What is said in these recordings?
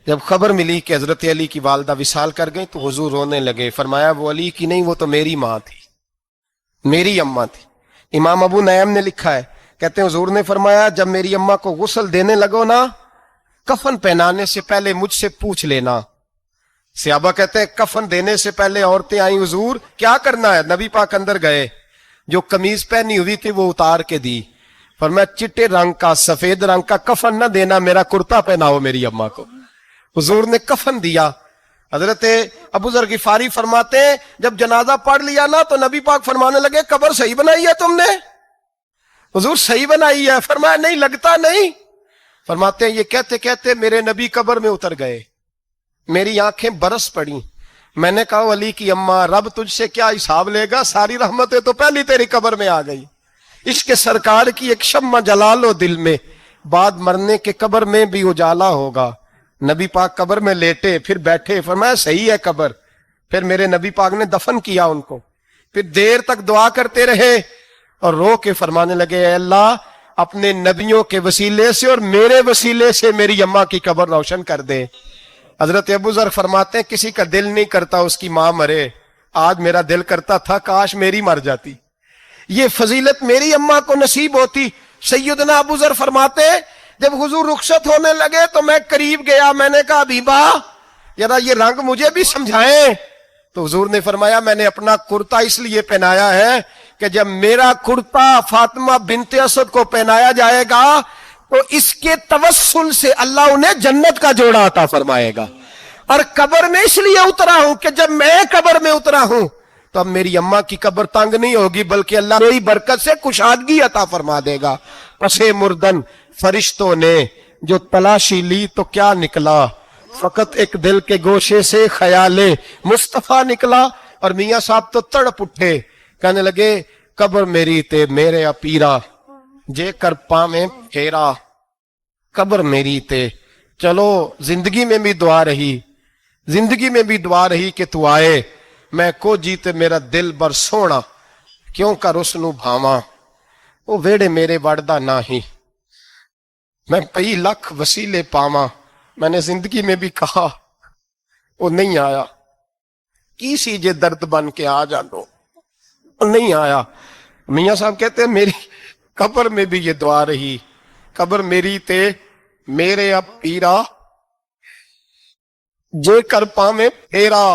جب خبر ملی کہ حضرت علی کی والدہ وصال کر گئی تو حضور رونے لگے. فرمایا وہ علی کی نہیں، وہ تو میری ماں تھی، میری اماں تھی. امام ابو نعیم نے لکھا ہے، کہتے ہیں حضور نے فرمایا جب میری اماں کو غسل دینے لگو نا، کفن پہنانے سے پہلے مجھ سے پوچھ لینا. صحابہ کہتے ہیں کفن دینے سے پہلے عورتیں آئیں، حضور کیا کرنا ہے؟ نبی پاک اندر گئے، جو قمیض پہنی ہوئی تھی وہ اتار کے دی. فرمایا چٹے رنگ کا سفید رنگ کا کفن نہ دینا، میرا کرتا پہناؤ میری اماں کو. حضور نے کفن دیا. حضرت ابو ذر غفاری فرماتے ہیں جب جنازہ پڑھ لیا نا تو نبی پاک فرمانے لگے قبر صحیح بنائی ہے تم نے؟ حضور صحیح بنائی ہے. فرمایا نہیں لگتا نہیں. فرماتے ہیں یہ کہتے کہتے میرے نبی قبر میں اتر گئے، میری آنکھیں برس پڑی. میں نے کہا علی کی اماں رب تجھ سے کیا حساب لے گا، ساری رحمتیں تو پہلی تیری قبر میں آ گئی. عشق سرکار کی ایک شمع جلا لو دل میں، بعد مرنے کے قبر میں بھی اجالا ہوگا. نبی پاک قبر میں لیٹے پھر بیٹھے، فرمایا صحیح ہے قبر. پھر میرے نبی پاک نے دفن کیا ان کو. پھر دیر تک دعا کرتے رہے اور رو کے فرمانے لگے اے اللہ اپنے نبیوں کے وسیلے سے اور میرے وسیلے سے میری اماں کی قبر روشن کر دے. حضرت ابو ذر فرماتے ہیں کسی کا دل نہیں کرتا اس کی ماں مرے، آج میرا دل کرتا تھا کاش میری مر جاتی، یہ فضیلت میری اماں کو نصیب ہوتی. سیدنا ابو ذر فرماتے جب حضور رخصت ہونے لگے تو میں قریب گیا، میں نے کہا حبیبہ ذرا یہ رنگ مجھے بھی سمجھائیں. تو حضور نے فرمایا میں نے اپنا کرتا اس لیے پہنایا ہے کہ جب میرا کرتا فاطمہ بنت اسد کو پہنایا جائے گا تو اس کے توسل سے اللہ انہیں جنت کا جوڑا عطا فرمائے گا. اور قبر میں اس لیے اترا ہوں کہ جب میں قبر میں اترا ہوں تو اب میری اماں کی قبر تنگ نہیں ہوگی، بلکہ اللہ میری برکت سے کشادگی عطا فرما دے گا. پسے مردن فرشتوں نے جو تلاشی لی تو کیا نکلا، فقط ایک دل کے گوشے سے خیال مصطفیٰ نکلا. اور میاں صاحب تو تڑپ اٹھے، کہنے لگے قبر میری تے میرے اپیرا جے کر پاویں پھیرا. قبر میری تے چلو زندگی میں بھی دعا رہی، زندگی میں بھی دعا رہی کہ تو آئے. میں کو جیتے میرا دل بر سونا کیوں کر اس نو بھاواں، وہ ویڑے میرے وڑدا نہ ہی میں کئی لاکھ وسیلے پاواں. میں نے زندگی میں بھی کہا وہ نہیں آیا، کی سی جے درد بن کے آ جانو، وہ نہیں آیا. میاں صاحب کہتے ہیں میری قبر میں بھی یہ دعا رہی، قبر میری تے میرے اب پیرا جے کر پاویں پھیرا.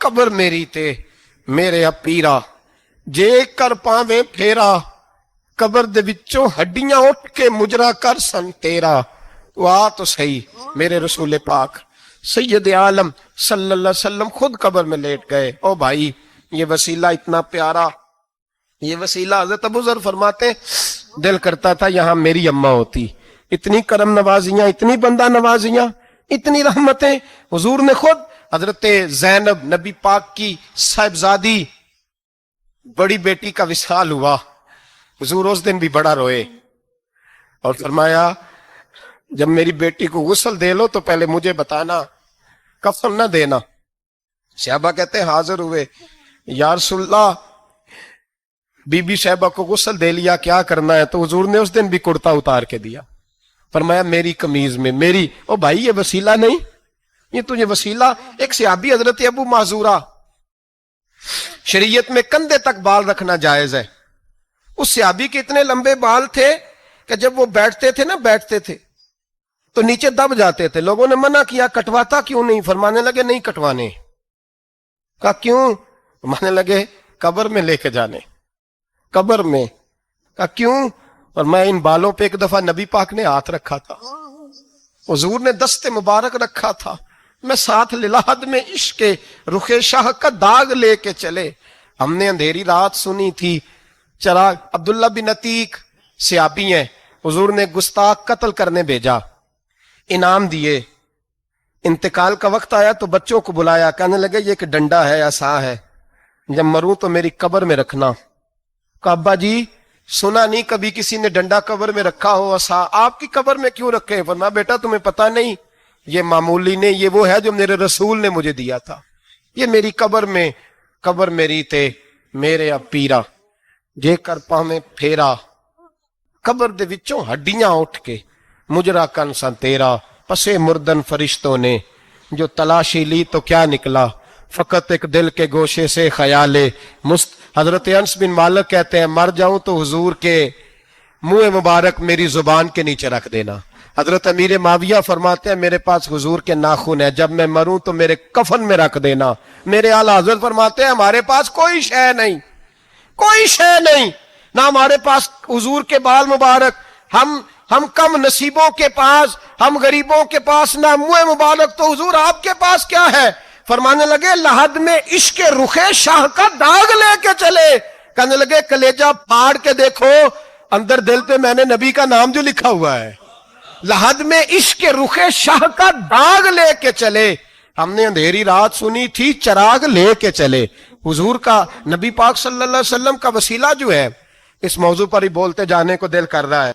قبر میری تے میرے اب پیرا جے کر پاویں پھیرا. قبر دے وچوں ہڈیاں اٹھ کے مجرا کر سن تیرا. تو آ تو صحیح میرے رسول پاک سید عالم صلی اللہ علیہ وسلم خود قبر میں لیٹ گئے. او بھائی یہ وسیلہ اتنا پیارا، یہ وسیلہ حضرت ابو ذر فرماتے دل کرتا تھا یہاں میری اماں ہوتی. اتنی کرم نوازیاں، اتنی بندہ نوازیاں، اتنی رحمتیں. حضور نے خود حضرت زینب نبی پاک کی صاحبزادی بڑی بیٹی کا وصال ہوا، حضور اس دن بھی بڑا روئے اور فرمایا جب میری بیٹی کو غسل دے لو تو پہلے مجھے بتانا، کفن نہ دینا. صحابہ کہتے ہیں حاضر ہوئے، یا رسول اللہ بی بی صاحبہ کو غسل دے لیا کیا کرنا ہے؟ تو حضور نے اس دن بھی کرتا اتار کے دیا. فرمایا میری قمیض میں میری. او بھائی یہ وسیلہ نہیں، یہ تجھے وسیلہ. ایک صحابی حضرت ابو معذورہ، شریعت میں کندھے تک بال رکھنا جائز ہے. اس صحابی کے اتنے لمبے بال تھے کہ جب وہ بیٹھتے تھے تو نیچے دب جاتے تھے. لوگوں نے منع کیا کٹواتا کیوں نہیں؟ فرمانے لگے نہیں کٹوانے. کہا کیوں؟ فرمانے لگے قبر میں لے کے جانے. قبر میں. کہا کیوں؟ اور میں ان بالوں پہ ایک دفعہ نبی پاک نے ہاتھ رکھا تھا، حضور نے دست مبارک رکھا تھا، میں ساتھ للہد میں عشق رخ شاہ کا داغ لے کے چلے. ہم نے اندھیری رات سنی تھی چراغ. عبداللہ بن عتیق صحابی ہیں، حضور نے گستاخ قتل کرنے بھیجا، انعام دیے. انتقال کا وقت آیا تو بچوں کو بلایا، کہنے لگے یہ ایک ڈنڈا ہے، عصا ہے، جب مروں تو میری قبر میں رکھنا. کہا ابا جی سنا نہیں کبھی کسی نے ڈنڈا قبر میں رکھا ہو، عصا آپ کی قبر میں کیوں رکھے؟ فرمایا بیٹا تمہیں پتا نہیں، یہ معمولی نہیں، یہ وہ ہے جو میرے رسول نے مجھے دیا تھا. یہ میری قبر میں، قبر میری تے میرے اب پیرا جے کر پاویں پھیرا. قبر دے وچوں ہڈیاں اٹھ کے مجرا کن سن تیرا. پسے مردن فرشتوں نے جو تلاشی لی تو کیا نکلا، فقط ایک دل کے گوشے سے خیال حضرت انس بن مالک کہتے ہیں مر جاؤں تو حضور کے منہ مبارک میری زبان کے نیچے رکھ دینا۔ حضرت امیر معاویہ فرماتے ہیں میرے پاس حضور کے ناخن ہے، جب میں مروں تو میرے کفن میں رکھ دینا۔ میرے اعلیٰ حضرت فرماتے ہیں ہمارے پاس کوئی شے نہیں، کوئی شے نہیں، نہ ہمارے پاس حضور کے بال مبارک، ہم کم نصیبوں کے پاس، ہم غریبوں کے پاس نہ منہ مبارک، تو حضور آپ کے پاس کیا ہے؟ فرمانے لگے لحد میں عشق رخ شاہ کا داغ لے کے چلے۔ کہنے لگے کلیجہ پھاڑ کے دیکھو اندر دل پہ میں نے نبی کا نام جو لکھا ہوا ہے۔ لحد میں عشق رخ شاہ کا داغ لے کے چلے، ہم نے اندھیری رات سنی تھی چراغ لے کے چلے۔ حضور کا، نبی پاک صلی اللہ علیہ وسلم کا وسیلہ جو ہے، اس موضوع پر ہی بولتے جانے کو دل کر رہا ہے۔